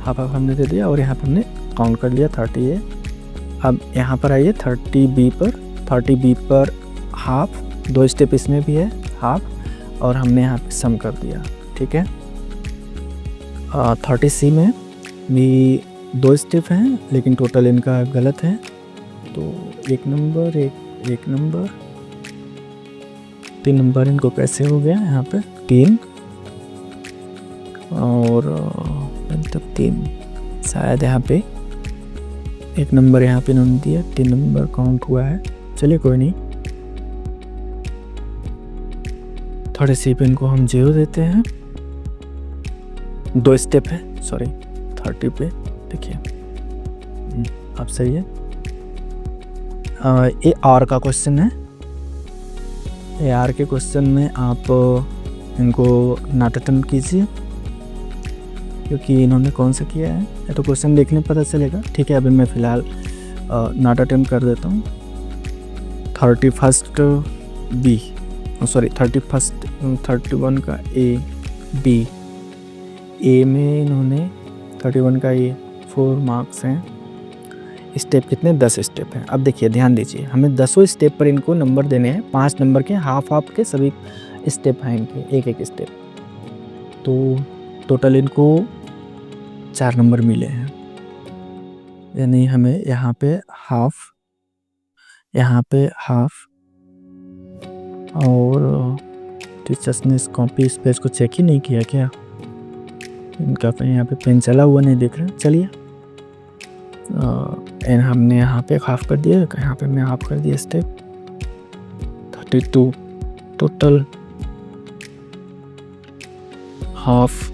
Speaker 1: हाफ हमने दे दिया और यहाँ पर हमने काउंट कर लिया 30 ए। अब यहाँ पर आइए 30 बी पर हाफ, 2 स्टेप इसमें भी है हाफ और हमने यहाँ पे सम कर दिया, ठीक है। 30 सी में भी 2 स्टेप हैं लेकिन टोटल इनका गलत है, तो 1 नंबर एक नंबर 3 नंबर इनको कैसे हो गया यहाँ पे 3 और तब 3 शायद यहाँ पे 1 नंबर यहाँ पे इन्होंने दिया, 3 नंबर काउंट हुआ है, चलिए कोई नहीं। 30 सी पे इनको हम 0 देते हैं, 2 स्टेप है, सॉरी 30 पे देखिए अब सही है। ये आर का क्वेश्चन है, ये आर के क्वेश्चन में आप इनको नॉट अटेम्प्ट कीजिए क्योंकि इन्होंने कौन सा किया है, ये तो क्वेश्चन देखने पता चलेगा, ठीक है। अभी मैं फ़िलहाल नॉट अटेम्प्ट कर देता हूँ। 31 बी, सॉरी 31 का ए बी, ए में इन्होंने 31 का ए 4 मार्क्स हैं। स्टेप कितने? 10 स्टेप हैं। अब देखिए ध्यान दीजिए, हमें 10 स्टेप पर इनको नंबर देने हैं, 5 नंबर के हाफ के सभी स्टेप हैं इनके, एक स्टेप, तो टोटल इनको 4 नंबर मिले हैं, यानी हमें यहाँ पे हाफ, यहाँ पे हाफ, और टीचर्स ने इस कॉपी इस पेज को चेक ही नहीं किया क्या? इनका यहाँ पे पेन चला हुआ नहीं दिख रहा, चलिए एंड हमने यहाँ पे हाफ कर दिया, यहाँ पे मैं हाफ कर दिया स्टेप। 32 टोटल हाफ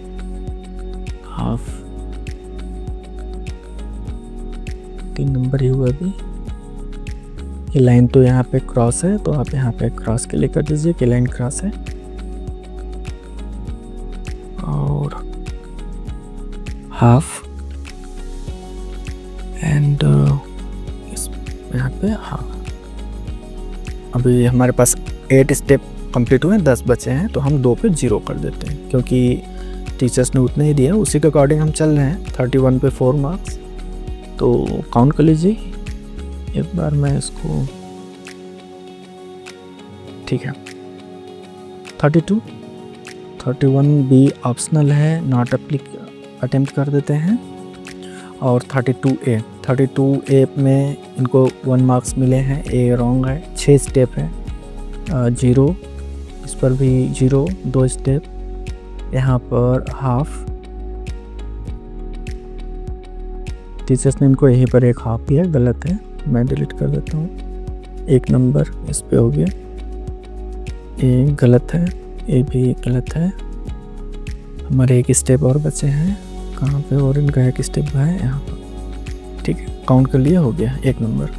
Speaker 1: 3 नंबर ही हुआ अभी। ये लाइन तो यहाँ पे क्रॉस है, तो आप यहाँ पे क्रॉस के लिए कर दीजिए कि लाइन क्रॉस है, और हाफ एंड यहाँ पे हाफ। अभी हमारे पास 8 स्टेप कंप्लीट हुए हैं, 10 बचे हैं, तो हम 2 पे 0 कर देते हैं क्योंकि टीचर्स ने उतने ही दिया, उसी के अकॉर्डिंग हम चल रहे हैं। 31 पे 4 मार्क्स, तो काउंट कर लीजिए एक बार मैं इसको, ठीक है। 31 बी ऑप्शनल है, नॉट अटेम्प्ट कर देते हैं, और 32 ए में इनको 1 मार्क्स मिले हैं, ए रॉन्ग है, 6 स्टेप है, 0 इस पर भी 0, 2 स्टेप, यहाँ पर हाफ, टीचर्स ने इनको यहीं पर एक हाफ दिया, गलत है, मैं डिलीट कर देता हूँ। 1 नंबर इस पे हो गया, ए गलत है, ए भी गलत है। हमारे 1 स्टेप और बचे हैं, कहाँ पे? और इनका 1 स्टेप है यहाँ पर, ठीक है, काउंट कर लिया, हो गया 1 नंबर।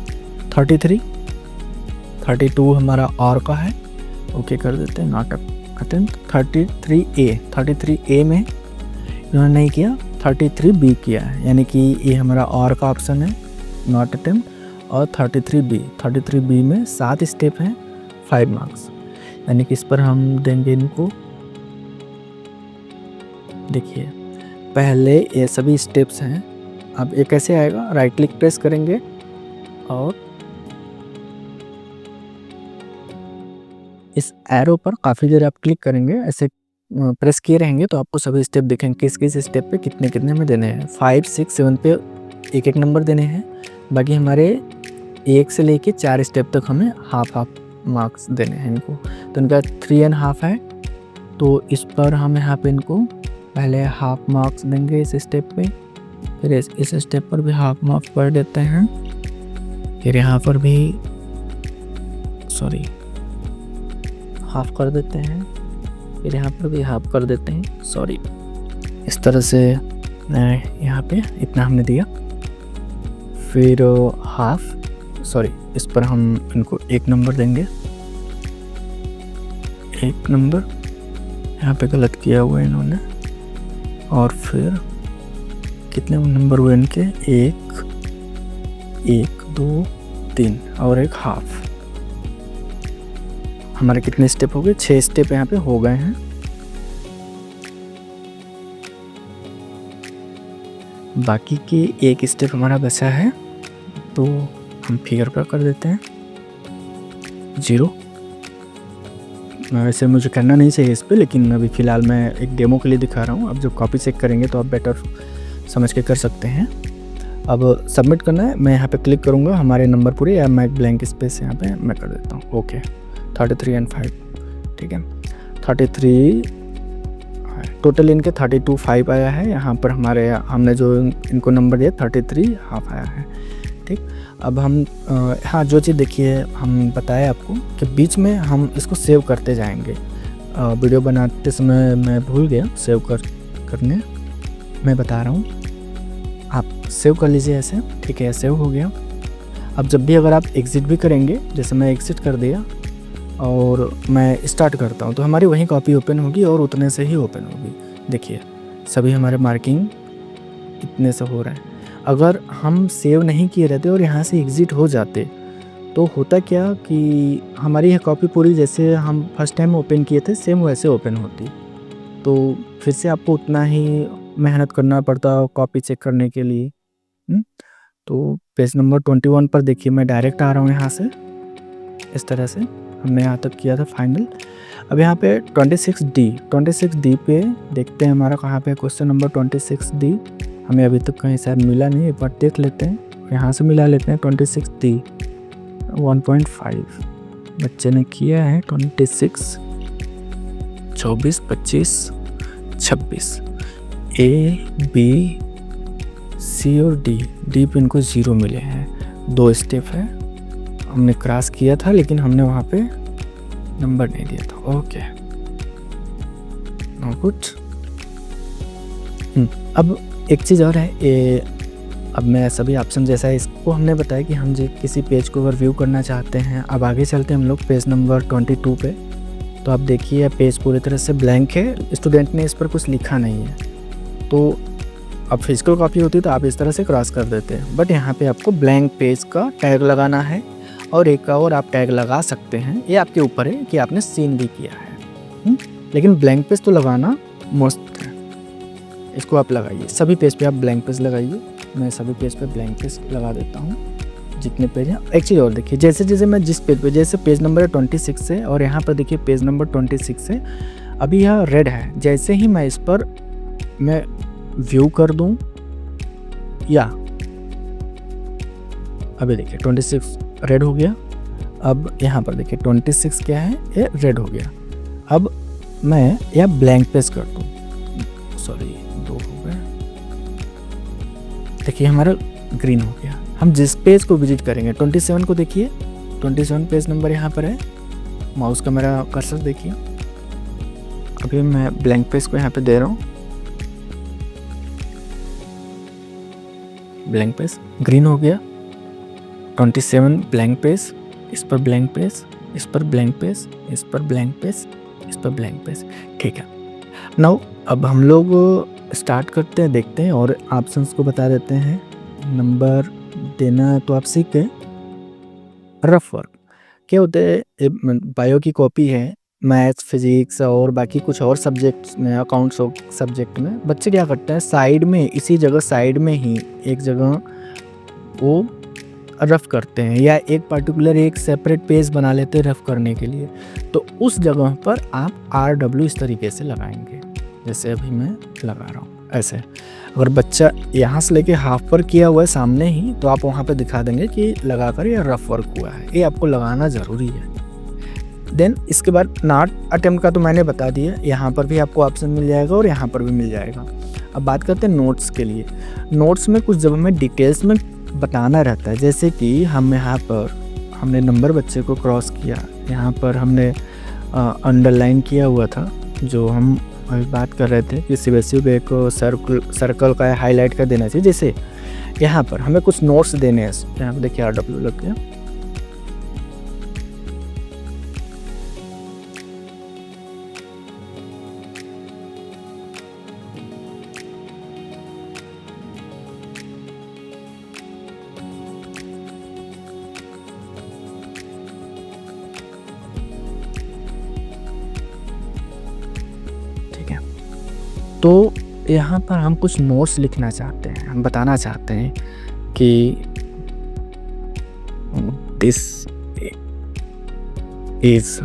Speaker 1: 32 हमारा और का है, ओके कर देते हैं, नॉट अटेम्प्ट। 33A में इन्होंने नहीं किया, 33B किया है, यानी कि ये हमारा और का ऑप्शन है, नॉट अटेम्प्ट। और 33B में 7 स्टेप हैं, 5 मार्क्स, यानी कि इस पर हम देंगे इनको, देखिए पहले ये सभी स्टेप्स हैं। अब ये कैसे आएगा, राइट क्लिक प्रेस करेंगे और इस एरो पर काफ़ी देर आप क्लिक करेंगे, ऐसे प्रेस किए रहेंगे तो आपको सभी स्टेप दिखेंगे, किस किस स्टेप पे कितने कितने में देने हैं। 5, 6, 7 पे एक एक नंबर देने हैं, बाकी हमारे 1 से लेके 4 स्टेप तक हमें हाफ मार्क्स देने हैं इनको। तो इनका 3.5 है, तो इस पर हम यहाँ पे इनको पहले हाफ मार्क्स देंगे इस स्टेप पे, फिर इस स्टेप पर भी हाफ मार्क्स पढ़ देते हैं, फिर यहाँ पर भी हाफ कर देते हैं, फिर यहाँ पर भी हाफ कर देते हैं, इस तरह से यहाँ पे इतना हमने दिया, फिर हाफ, इस पर हम इनको 1 नंबर देंगे, 1 नंबर, यहाँ पे गलत किया हुआ है इन्होंने, और फिर कितने नंबर हुए इनके, 1, 2, 3 और 1 हाफ। हमारे कितने स्टेप हो गए, 6 स्टेप यहाँ पे हो गए हैं। बाकी के 1 स्टेप हमारा बचा है, तो हम फिगर पर कर देते हैं 0। वैसे मुझे करना नहीं चाहिए इस पे, लेकिन अभी फ़िलहाल मैं एक डेमो के लिए दिखा रहा हूँ। अब जब कॉपी चेक करेंगे तो आप बेटर समझ के कर सकते हैं। अब सबमिट करना है, मैं यहाँ पे क्लिक करूँगा, हमारे नंबर पूरे, या मैं ब्लैंक स्पेस यहाँ पे मैं कर देता हूँ, ओके। 33 और 5, ठीक है, 33 टोटल इनके 32, 5 आया है। यहाँ पर हमने जो इनको नंबर दिया 33 हाफ आया है, ठीक। अब हम हाँ, जो चीज़ देखिए हम बताए आपको कि बीच में हम इसको सेव करते जाएंगे। वीडियो बनाते समय मैं भूल गया सेव करने, मैं बता रहा हूँ, आप सेव कर लीजिए ऐसे, ठीक है, सेव हो गया। अब जब भी अगर आप एग्ज़िट भी करेंगे, जैसे मैं एग्ज़िट कर दिया और मैं स्टार्ट करता हूँ, तो हमारी वही कॉपी ओपन होगी और उतने से ही ओपन होगी। देखिए सभी हमारे मार्किंग इतने से हो रहे हैं। अगर हम सेव नहीं किए रहते और यहाँ से एग्ज़िट हो जाते तो होता क्या कि हमारी यह कॉपी पूरी जैसे हम फर्स्ट टाइम ओपन किए थे सेम वैसे ओपन होती, तो फिर से आपको उतना ही मेहनत करना पड़ता कॉपी चेक करने के लिए। तो पेज नंबर 21 पर देखिए मैं डायरेक्ट आ रहा हूँ यहाँ से, इस तरह से हमने यहाँ तक किया था फाइनल। अब यहाँ पे 26D पे देखते हैं हमारा कहाँ पे क्वेश्चन नंबर 26D, हमें अभी तक कहीं शायद मिला नहीं, एक बार देख लेते हैं, यहाँ से मिला लेते हैं। 26D 1.5 बच्चे ने किया है, 26, 24, 25, 26, A, B, C और D पे इनको 0 मिले हैं। 2 स्टेप है, हमने क्रॉस किया था लेकिन हमने वहाँ पे नंबर नहीं दिया था, ओके, गुड। अब एक चीज़ और है, ये अब मैं सभी ऑप्शन जैसा है इसको हमने बताया कि हम जो किसी पेज को अगर व्यू करना चाहते हैं। अब आगे चलते हैं हम लोग पेज नंबर 22 पे, तो आप देखिए पेज पूरी तरह से ब्लैंक है, स्टूडेंट ने इस पर कुछ लिखा नहीं है। तो अब फिजिकल कॉपी होती तो आप इस तरह से क्रॉस कर देते हैं, बट यहाँ पे आपको ब्लैंक पेज का टैग लगाना है, और एक और आप टैग लगा सकते हैं, ये आपके ऊपर है कि आपने सीन भी किया है। लेकिन ब्लैंक पेज तो लगाना मस्त है, इसको आप लगाइए, सभी पेज पे आप ब्लैंक पेज लगाइए। मैं सभी पेज पे ब्लैंक पेज लगा देता हूँ जितने पेज हैं। एक चीज़ और देखिए, जैसे जैसे मैं जिस पेज पे, जैसे पेज नंबर 26 है और यहाँ पर देखिए पेज नंबर 26 है, अभी यह रेड है, जैसे ही मैं इस पर मैं व्यू कर दूं, या अभी देखिए 26 रेड हो गया। अब यहाँ पर देखिए 26 क्या है, ये रेड हो गया। अब मैं यह ब्लैंक पेज कर दूं, 2 हो गए, देखिए हमारा ग्रीन हो गया। हम जिस पेज को विजिट करेंगे 27 को देखिए, 27 पेज नंबर यहाँ पर है, माउस का मेरा कर्सर देखिए। अभी मैं ब्लैंक पेज को यहाँ पे दे रहा हूँ, ब्लैंक पेज ग्रीन हो गया। 27 ब्लैंक पेज इस पर ब्लैंक पेज, इस पर ब्लैंक पेज, इस पर ब्लैंक पेज, इस पर ब्लैंक पेज। ठीक है, नाउ अब हम लोग स्टार्ट करते हैं, देखते हैं और ऑप्शंस को बता देते हैं। नंबर देना तो आप सीख गए। रफ वर्क क्या होते हैं? बायो की कॉपी है, मैथ्स, फिजिक्स और बाकी कुछ और सब्जेक्ट्स में, अकाउंट्स सब्जेक्ट में बच्चे क्या करते हैं, साइड में, इसी जगह साइड में ही एक जगह वो रफ करते हैं, या एक पर्टिकुलर एक सेपरेट पेज बना लेते हैं रफ करने के लिए। तो उस जगह पर आप RW इस तरीके से लगाएंगे, जैसे अभी मैं लगा रहा हूँ ऐसे। अगर बच्चा यहाँ से लेके हाफ पर किया हुआ है सामने ही, तो आप वहाँ पे दिखा देंगे कि लगाकर यह रफ वर्क हुआ है। ये आपको लगाना ज़रूरी है। देन इसके बाद नॉट अटेम्प्ट का तो मैंने बता दिया, यहाँ पर भी आपको ऑप्शन मिल जाएगा और यहाँ पर भी मिल जाएगा। अब बात करते हैं नोट्स के लिए। नोट्स में कुछ जब हमें डिटेल्स में बताना रहता है, जैसे कि हम यहाँ पर हमने नंबर बच्चे को क्रॉस किया, यहाँ पर हमने अंडरलाइन किया हुआ था, जो हम अभी बात कर रहे थे कि CBSE को एक सर्कल का हाईलाइट कर देना चाहिए। जैसे यहाँ पर हमें कुछ नोट्स देने हैं, यहाँ पर देखिए RW लग गया। तो यहाँ पर हम कुछ नोट्स लिखना चाहते हैं, हम बताना चाहते हैं कि दिस इज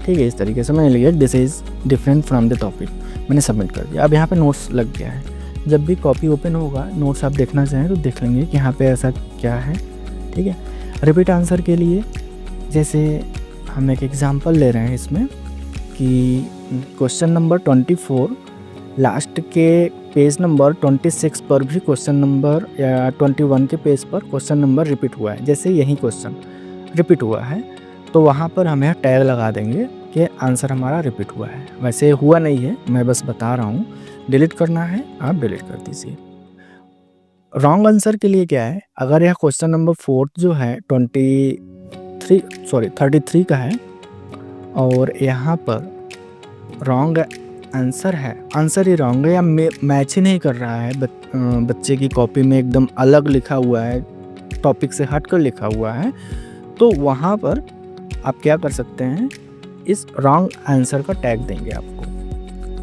Speaker 1: ठीक है। इस तरीके से मैंने लिखा this is different from the topic, मैंने सबमिट कर दिया। अब यहाँ पे नोट्स लग गया है। जब भी कॉपी ओपन होगा, नोट्स आप देखना चाहें तो देख लेंगे कि यहाँ पे ऐसा क्या है। ठीक है, रिपीट आंसर के लिए जैसे हम एक एग्जांपल ले रहे हैं इसमें कि क्वेश्चन नंबर 24 लास्ट के पेज नंबर 26 पर भी क्वेश्चन नंबर, या 21 के पेज पर क्वेश्चन नंबर रिपीट हुआ है। जैसे यही क्वेश्चन रिपीट हुआ है तो वहाँ पर हम यहाँ टैग लगा देंगे कि आंसर हमारा रिपीट हुआ है। वैसे हुआ नहीं है, मैं बस बता रहा हूँ। डिलीट करना है आप डिलीट कर दीजिए। रॉन्ग आंसर के लिए क्या है, अगर यह क्वेश्चन नंबर 4 जो है 33 का है और यहाँ पर रॉन्ग आंसर है, आंसर ही रॉन्ग है या मैच ही नहीं कर रहा है, बच्चे की कॉपी में एकदम अलग लिखा हुआ है, टॉपिक से हटकर लिखा हुआ है, तो वहाँ पर आप क्या कर सकते हैं, इस रॉन्ग आंसर का टैग देंगे आपको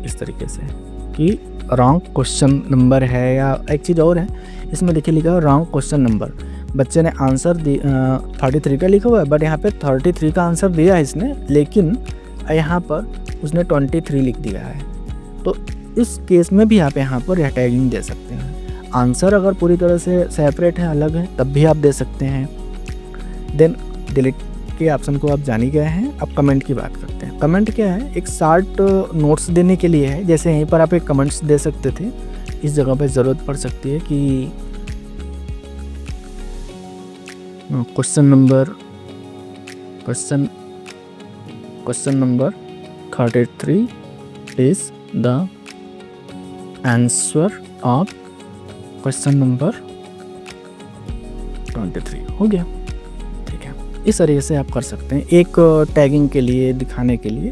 Speaker 1: इस तरीके से कि रॉन्ग क्वेश्चन नंबर है। या एक चीज़ और है, इसमें देखिए लिखा है रॉन्ग क्वेश्चन नंबर। बच्चे ने आंसर 33 का लिखा हुआ है, बट यहाँ पे 33 का आंसर दिया है इसने, लेकिन यहाँ पर उसने 23 लिख दिया है। तो इस केस में भी आप यहाँ पर यह टैगिंग दे सकते हैं। आंसर अगर पूरी तरह से सेपरेट है, अलग है, तब भी आप दे सकते हैं। देन डिलीट के ऑप्शन को आप जान ही गए हैं। अब कमेंट की बात करते हैं। कमेंट क्या है, एक शार्ट नोट्स देने के लिए है। जैसे यहीं पर आप एक कमेंट्स दे सकते थे, इस जगह पे ज़रूरत पड़ सकती है कि question number 33 is the answer of question number 23 हो गया। ठीक है, इस तरीके से आप कर सकते हैं एक टैगिंग के लिए, दिखाने के लिए।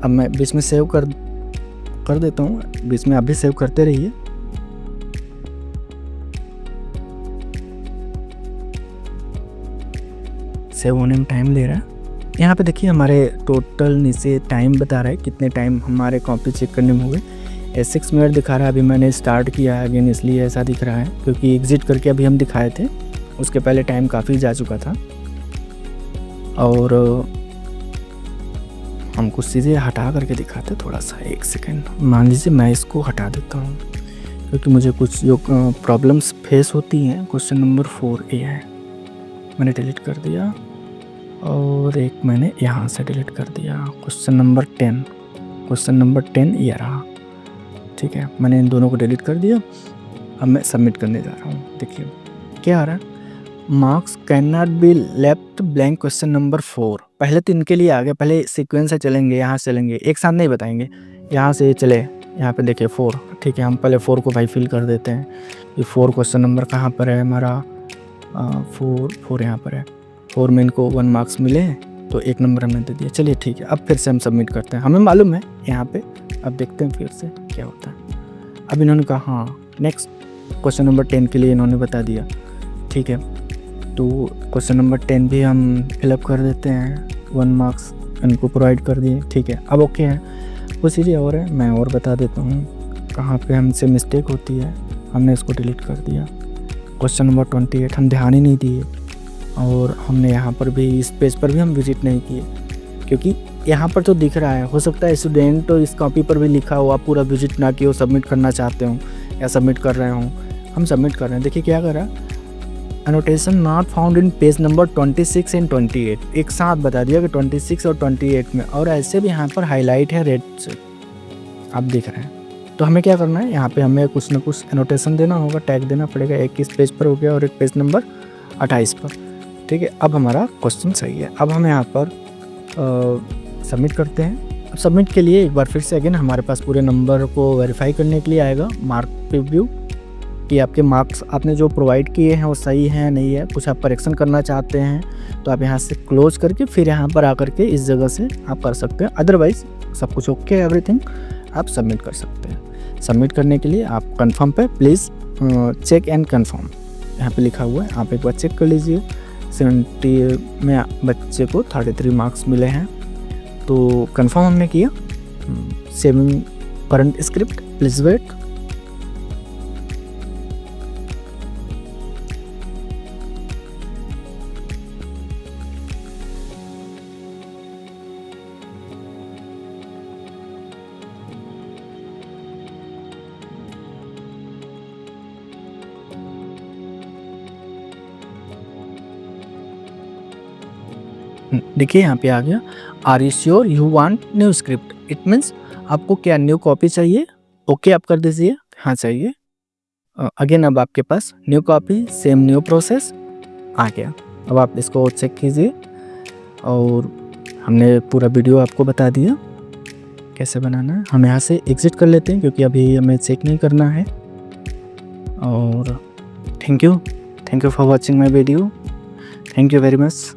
Speaker 1: अब मैं बीच में सेव कर देता हूँ, बीच में आप भी सेव करते रहिए। सेव होने में टाइम ले रहा है। यहाँ पे देखिए हमारे टोटल नीचे टाइम बता रहा है कितने टाइम हमारे कॉपी चेक करने में हो गए। 6 मिनट दिखा रहा है। अभी मैंने स्टार्ट किया है अगेन, इसलिए ऐसा दिख रहा है, क्योंकि एग्जिट करके अभी हम दिखाए थे, उसके पहले टाइम काफ़ी जा चुका था। और हमको सीधे हटा करके दिखाते थोड़ा सा, 1 सेकेंड। मान लीजिए मैं इसको हटा देता हूँ, क्योंकि मुझे कुछ जो प्रॉब्लम्स फेस होती हैं। क्वेश्चन नंबर 4A है, मैंने डिलीट कर दिया, और एक मैंने यहाँ से डिलीट कर दिया। क्वेश्चन नंबर 10 ये रहा। ठीक है, मैंने इन दोनों को डिलीट कर दिया। अब मैं सबमिट करने जा रहा हूँ। देखिए क्या आ रहा है, marks can not be left blank question number 4। पहले तो इनके लिए आ गया, पहले सीक्वेंस से चलेंगे, यहाँ से चलेंगे, एक साथ नहीं बताएंगे। यहाँ से चले, यहाँ पे देखिए 4, ठीक है, हम पहले 4 को भाई फिल कर देते हैं। ये 4 क्वेश्चन नंबर कहाँ पर है हमारा, 4 यहाँ पर है। 4 में इनको 1 मार्क्स मिले तो 1 नंबर हमने दे दिया। चलिए ठीक है, अब फिर से हम सबमिट करते हैं, हमें मालूम है यहाँ पे। अब देखते हैं फिर से क्या होता है। अब इन्होंने कहा हाँ नेक्स्ट क्वेश्चन नंबर 10 के लिए इन्होंने बता दिया, ठीक है। तो क्वेश्चन नंबर 10 भी हम फिलअप कर देते हैं, 1 मार्क्स इनको प्रोवाइड कर दिए, ठीक है। अब ओके है, कुछ चीज़ें और है, मैं और बता देता हूँ कहाँ पे हमसे मिस्टेक होती है। हमने इसको डिलीट कर दिया। क्वेश्चन नंबर 28 हम ध्यान ही नहीं दिए, और हमने यहाँ पर भी इस पेज पर भी हम विजिट नहीं किए, क्योंकि यहाँ पर तो दिख रहा है। हो सकता है स्टूडेंट तो इस कॉपी पर भी लिखा हो, आप पूरा विजिट ना किए हो, सबमिट करना चाहते हो या सबमिट कर रहे हो। हम सबमिट कर रहे हैं, देखिए क्या कर रहा है, annotation not found in page number 26 and 28। एक साथ बता दिया कि 26 और 28 में, और ऐसे भी यहाँ पर हाईलाइट है रेड से, आप देख रहे हैं। तो हमें क्या करना है, यहाँ पे हमें कुछ ना कुछ एनोटेशन देना होगा, टैग देना पड़ेगा। एक इस पेज पर हो गया और एक पेज नंबर 28 पर, ठीक है। अब हमारा क्वेश्चन सही है। अब हम यहाँ पर सबमिट करते हैं। अब सबमिट के लिए एक बार फिर से अगेन हमारे पास पूरे नंबर को वेरीफाई करने के लिए आएगा मार्क प्रीव्यू, कि आपके मार्क्स आपने जो प्रोवाइड किए हैं वो सही है नहीं है, कुछ आप करेक्शन करना चाहते हैं तो आप यहाँ से क्लोज करके फिर यहाँ पर आकर के इस जगह से आप कर सकते हैं। अदरवाइज सब कुछ ओके एवरीथिंग, आप सबमिट कर सकते हैं। सबमिट करने के लिए आप कंफर्म पे प्लीज़ चेक एंड कंफर्म यहाँ पे लिखा हुआ है, आप एक बार चेक कर लीजिए। 70 में बच्चे को 33 मार्क्स मिले हैं, तो कंफर्म हमने किया। Saving current script, please wait. देखिए यहाँ पे आ गया, are you sure you want new script. It means आपको क्या न्यू कॉपी चाहिए, ओके आप कर दीजिए, हाँ चाहिए। अगेन अब आपके पास new copy, same new process आ गया। अब आप इसको चेक कीजिए, और हमने पूरा वीडियो आपको बता दिया कैसे बनाना है। हम यहाँ से एग्जिट कर लेते हैं क्योंकि अभी हमें चेक नहीं करना है। और thank you for watching my video, thank you very much.